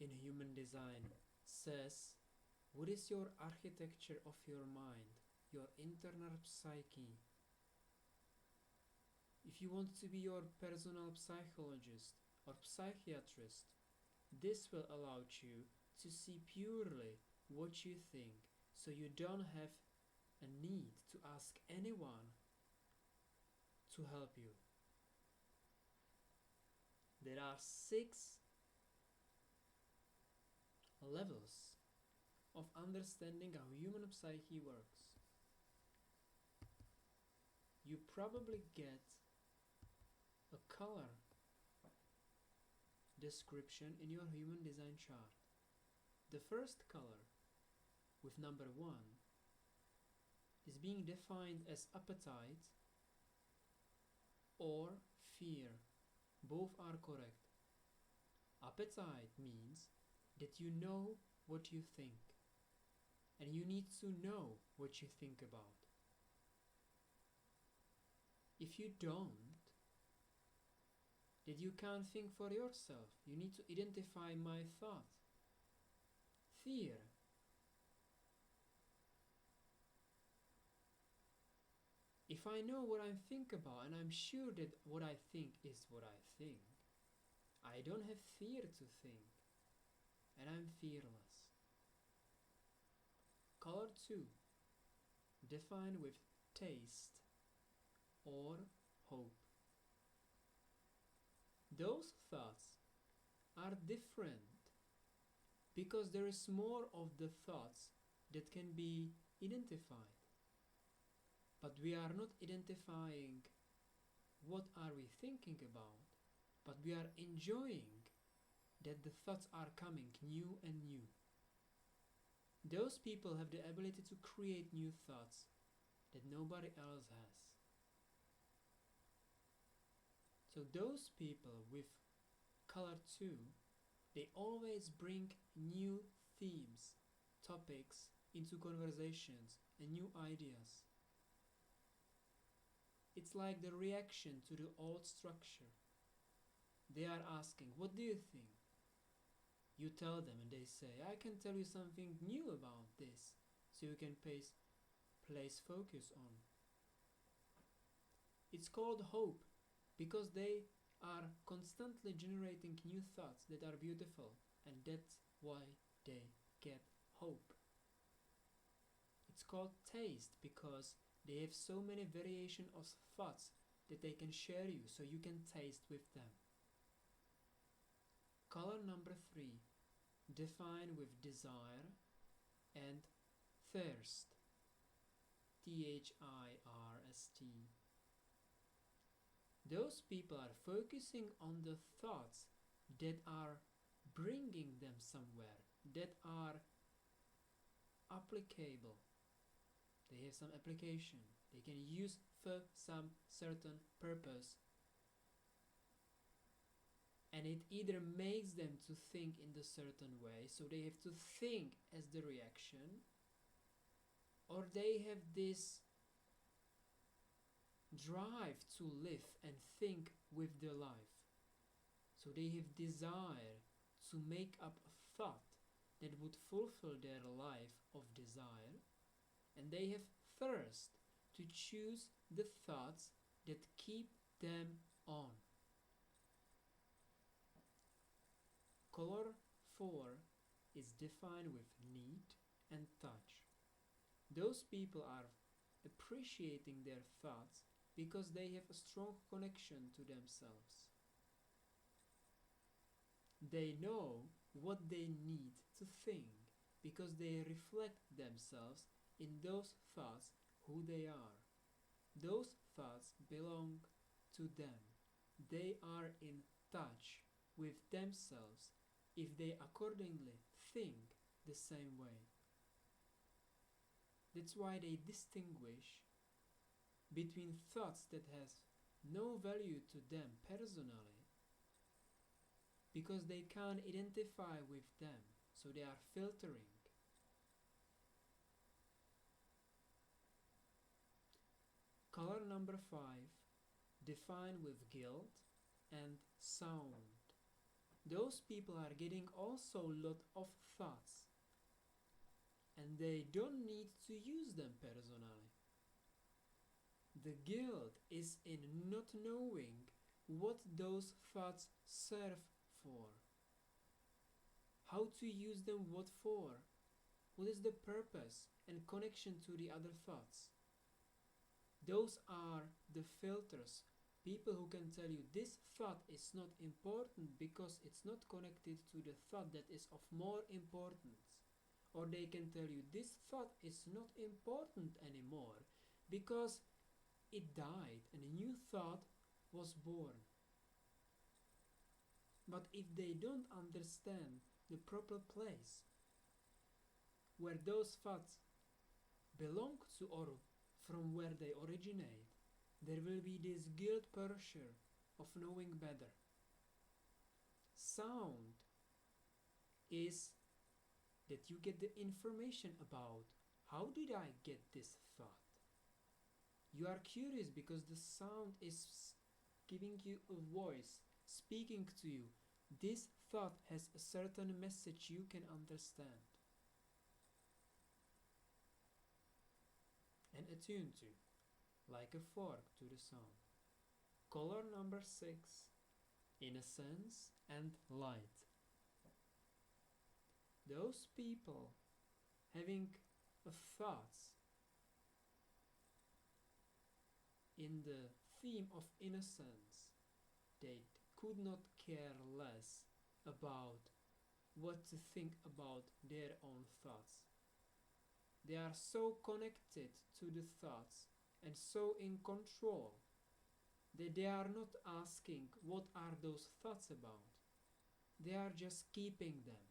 in human design says, what is your architecture of your mind, your internal psyche? If you want to be your personal psychologist or psychiatrist, this will allow you to see purely what you think, so you don't have a need to ask anyone to help you. There are 6 levels of understanding how human psyche works. You probably get a color description in your human design chart. The first color, with number 1, is being defined as appetite or fear. Both are correct. Appetite means that you know what you think, and you need to know what you think about. If you don't, that you can't think for yourself. You need to identify my thought. Fear. If I know what I think about and I'm sure that what I think is what I think, I don't have fear to think, and I'm fearless. Color 2, defined with taste or hope. Those thoughts are different because there is more of the thoughts that can be identified. But we are not identifying what are we thinking about, but we are enjoying that the thoughts are coming new and new. Those people have the ability to create new thoughts that nobody else has. So those people with color 2, they always bring new themes, topics into conversations and new ideas. It's like the reaction to the old structure. They are asking, what do you think? You tell them and they say, I can tell you something new about this, so you can place focus on. It's called hope because they are constantly generating new thoughts that are beautiful, and that's why they get hope. It's called taste because they have so many variations of thoughts that they can share you, so you can taste with them. Color number 3, defined with desire and thirst. THIRST. Those people are focusing on the thoughts that are bringing them somewhere, that are applicable. They have some application. They can use for some certain purpose. And it either makes them to think in a certain way, so they have to think as the reaction, or they have this drive to live and think with their life. So they have desire to make up a thought that would fulfill their life of desire, and they have thirst to choose the thoughts that keep them on. Color 4 is defined with need and touch. Those people are appreciating their thoughts because they have a strong connection to themselves. They know what they need to think because they reflect themselves in those thoughts who they are. Those thoughts belong to them. They are in touch with themselves if they accordingly think the same way. That's why they distinguish between thoughts that has no value to them personally, because they can't identify with them, so they are filtering. Color number 5, defined with guilt and sound. those people are getting also a lot of thoughts, and they don't need to use them personally. The guilt is in not knowing what those thoughts serve for, how to use them, what for, what is the purpose and connection to the other thoughts. Those are the filters. People who can tell you this thought is not important because it's not connected to the thought that is of more importance. Or they can tell you this thought is not important anymore because it died and a new thought was born. But if they don't understand the proper place where those thoughts belong to or from where they originate, there will be this guilt pressure of knowing better. Sound is that you get the information about how did I get this thought. You are curious because the sound is giving you a voice, speaking to you. This thought has a certain message you can understand and attune to, like a fork to the sound. Color number 6, innocence and light. Those people having thoughts in the theme of innocence, they could not care less about what to think about their own thoughts. They are so connected to the thoughts and so in control that they are not asking what are those thoughts about. They are just keeping them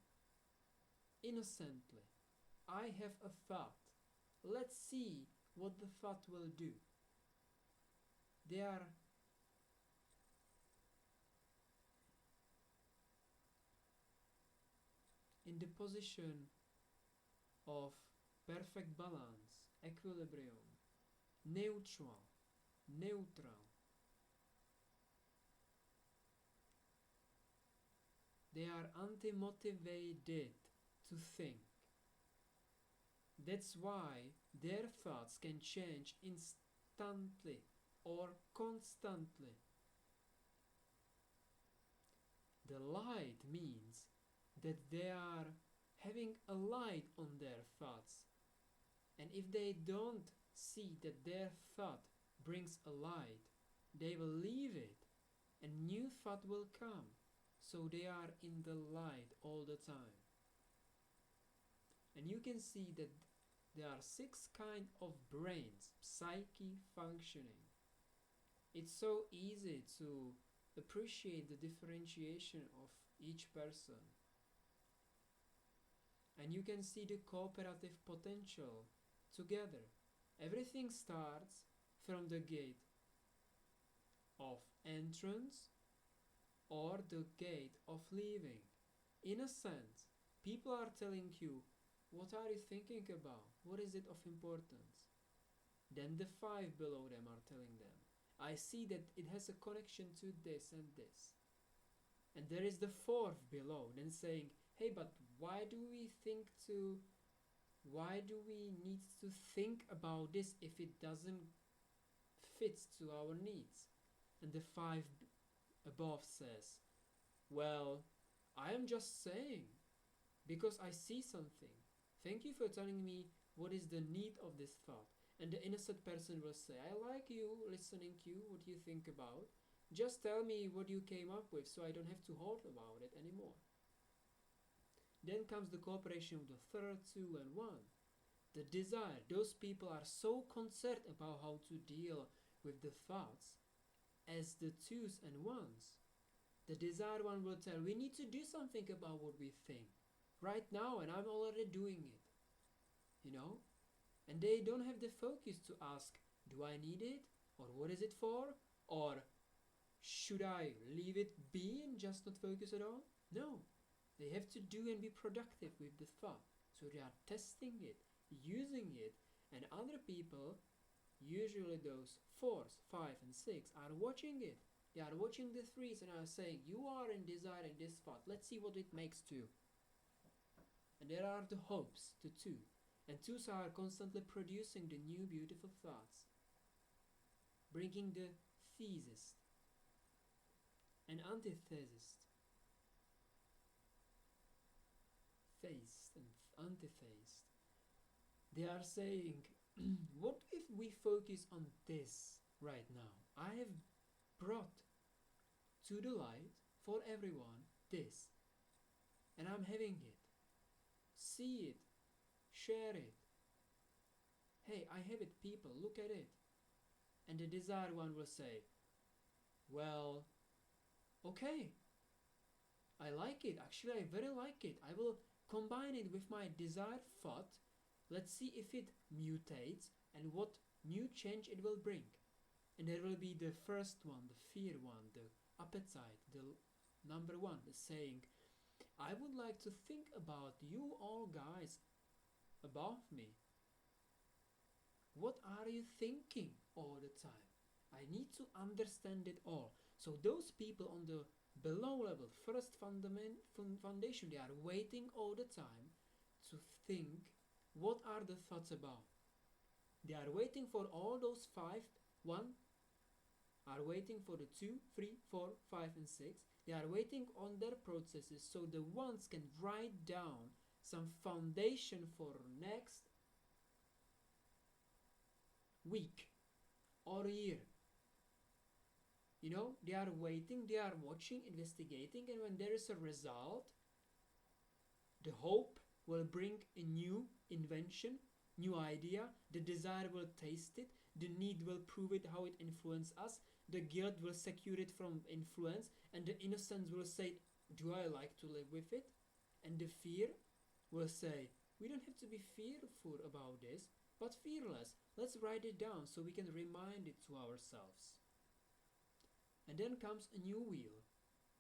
innocently. I have a thought. Let's see what the thought will do. They are in the position of perfect balance, equilibrium, neutral. They are anti-motivated to think. That's why their thoughts can change instantly or constantly. The light means that they are having a light on their thoughts. And if they don't see that their thought brings a light, they will leave it and new thought will come. So they are in the light all the time. And you can see that there are 6 kinds of brains, psyche functioning. It's so easy to appreciate the differentiation of each person. And you can see the cooperative potential together. Everything starts from the gate of entrance or the gate of leaving. In a sense, people are telling you, what are you thinking about? What is it of importance? Then the 5 below them are telling them, I see that it has a connection to this and this. And there is the 4th below, then saying, hey, but why do we need to think about this if it doesn't fit to our needs? And the 5 above says, well, I am just saying, because I see something. Thank you for telling me what is the need of this thought. And the innocent person will say, I like you, listening to you, what you think about. Just tell me what you came up with so I don't have to hold about it anymore. Then comes the cooperation with the 3rd, 2 and 1. The desire. Those people are so concerned about how to deal with the thoughts as the 2s and 1s. The desire one will tell, we need to do something about what we think right now, and I'm already doing it. And they don't have the focus to ask, do I need it? Or what is it for? Or should I leave it be and just not focus at all? No. They have to do and be productive with the thought. So they are testing it, using it, and other people, usually those 4s, 5 and 6, are watching it. They are watching the threes and are saying, you are in desiring this thought, let's see what it makes two. And there are the hopes, the two. And twos are constantly producing the new beautiful thoughts, bringing the thesis and antithesis, theist and antitheist. They are saying, what if we focus on this right now? I have brought to the light for everyone this, and I'm having it. See it, share it. Hey, I have it, people, look at it. And the desired one will say, well, okay, I like it, actually I very like it. I will combine it with my desired thought. Let's see if it mutates and what new change it will bring. And there will be the first one, the fear one, the appetite, the number one, the saying, I would like to think about you all guys above me. What are you thinking all the time? I need to understand it all. So those people on the below level, first foundation, they are waiting all the time to think, what are the thoughts about? They are waiting for all those 5, 1, are waiting for the 2, 3, 4, 5 and 6. They are waiting on their processes so the ones can write down some foundation for next week or year. You know, they are waiting, they are watching, investigating, and when there is a result, the hope will bring a new invention, new idea, the desire will taste it, the need will prove it, how it influences us, the guilt will secure it from influence, and the innocence will say, do I like to live with it? And the fear will say, we don't have to be fearful about this, but fearless. Let's write it down so we can remind it to ourselves. And then comes a new wheel.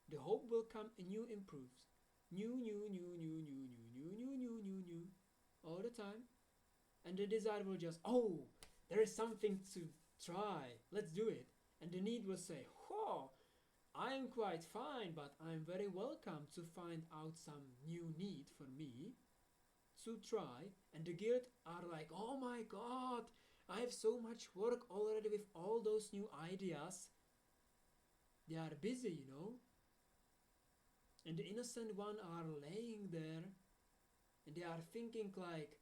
The hope will come, a new improves. New, all the time. And the desire will just, oh, there is something to try, let's do it. And the need will say, oh, I am quite fine, but I'm very welcome to find out some new need for me to try. And the guilt are like, oh my god, I have so much work already with all those new ideas. They are busy, you know. And the innocent one are laying there and they are thinking like,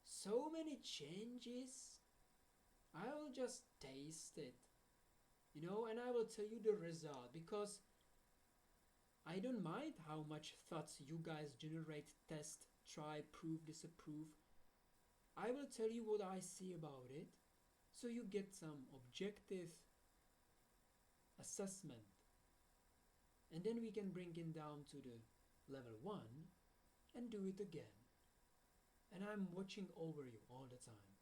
so many changes, I will just taste it, you know, and I will tell you the result, because I don't mind how much thoughts you guys generate, test, try, prove, disapprove. I will tell you what I see about it, so you get some objective assessment. And then we can bring it down to the level 1 and do it again. And I'm watching over you all the time.